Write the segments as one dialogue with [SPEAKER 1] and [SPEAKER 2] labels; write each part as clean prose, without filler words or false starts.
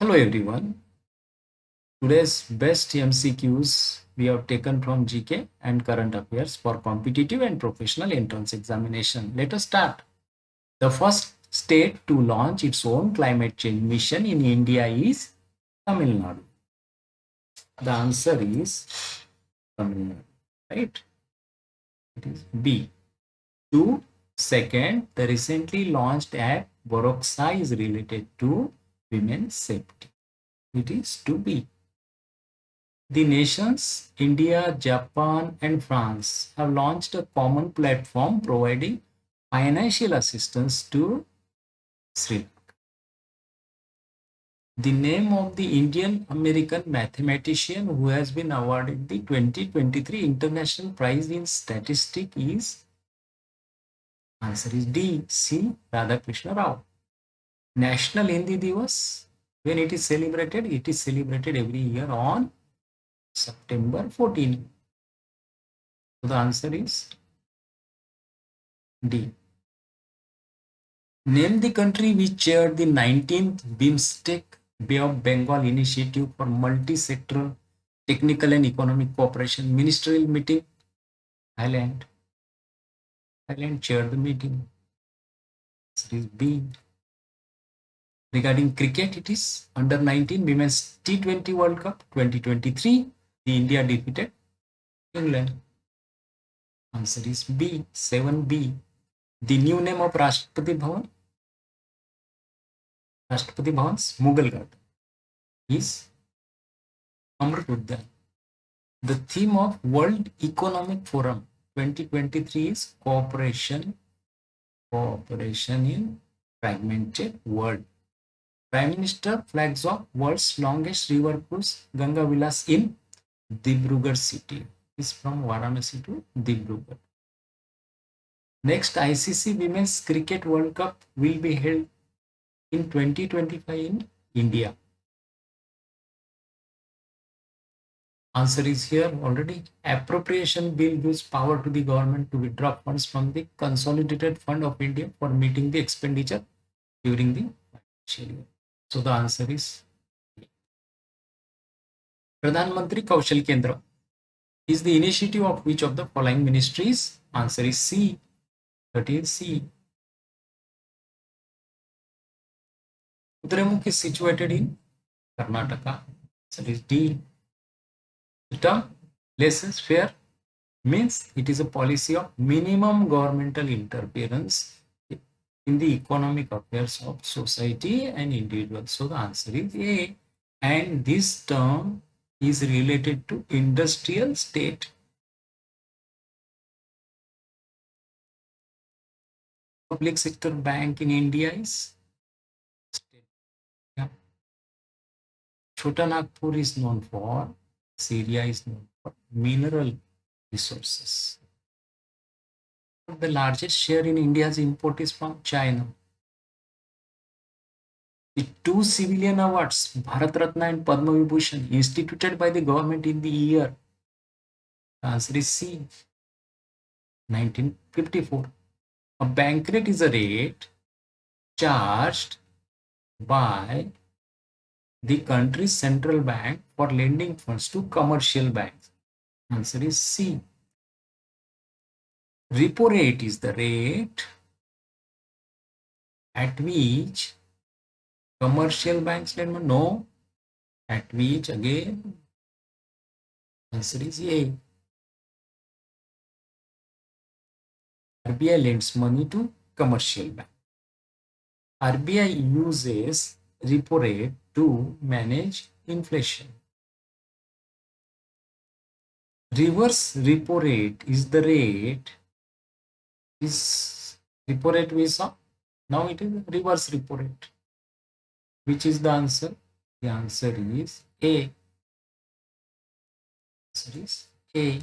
[SPEAKER 1] Hello everyone. Today's best MCQs we have taken from GK and current affairs for competitive and professional entrance examination. Let us start. The first state to launch its own climate change mission in India is Tamil Nadu. The answer is Tamil Nadu, right? It is B. 2. Second, the recently launched app Boroksa is related to women's safety. It is to B. The nations India, Japan, and France have launched a common platform providing financial assistance to Sri Lanka. The name of the Indian American mathematician who has been awarded the 2023 International Prize in Statistics is, answer is D. C. Radhakrishna Rao. National Hindi Divas, when it is celebrated every year on September 14. So the answer is D. Name the country which chaired the 19th BIMSTEC Bay of Bengal Initiative for Multi-Sectoral Technical and Economic Cooperation ministerial meeting. Thailand. Thailand chaired the meeting. This is B. Regarding cricket, it is under 19 Women's T20 World Cup 2023. The India defeated England. Answer is B. 7B. The new name of Rashtrapati Bhavan's Mughal Garden is Amrit Udyan. The theme of World Economic Forum 2023 is cooperation in fragmented world. Prime Minister flags off world's longest river cruise Ganga Vilas in Dibrugarh city. Is from Varanasi to Dibrugarh. Next, ICC Women's Cricket World Cup will be held in 2025 in India. Answer is here already. Appropriation bill gives power to the government to withdraw funds from the Consolidated Fund of India for meeting the expenditure during the financial year. So the answer is Pradhan Mantri Kaushal Kendra is the initiative of which of the following ministries? Answer is C. That is C. Kudremukh is situated in Karnataka. That is D. The term laissez-faire means it is a policy of minimum governmental interference in the economic affairs of society and individuals. So the answer is A. And this term is related to industrial state. Public sector bank in India is state. Yeah. Chota Nagpur is known for, Syria is known for mineral resources. The largest share in India's import is from China. The two civilian awards, Bharat Ratna and Padma Vibhushan, instituted by the government in the year. The answer is C. 1954. A bank rate is a rate charged by the country's central bank for lending funds to commercial banks. Answer is C. Repo rate is the rate at which commercial banks lend money. No. At which again? Answer is A. RBI lends money to commercial bank. RBI uses repo rate to manage inflation. Reverse repo rate is the rate. Is repo rate we saw? Now it is reverse repo rate. Which is the answer? The answer is A. Answer is A.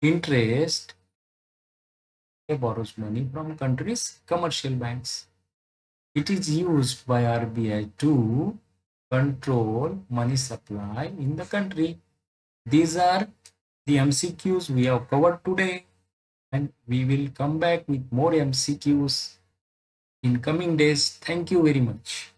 [SPEAKER 1] Interest borrows money from countries' commercial banks. It is used by RBI to control money supply in the country. These are the MCQs we have covered today, and we will come back with more MCQs in coming days. Thank you very much.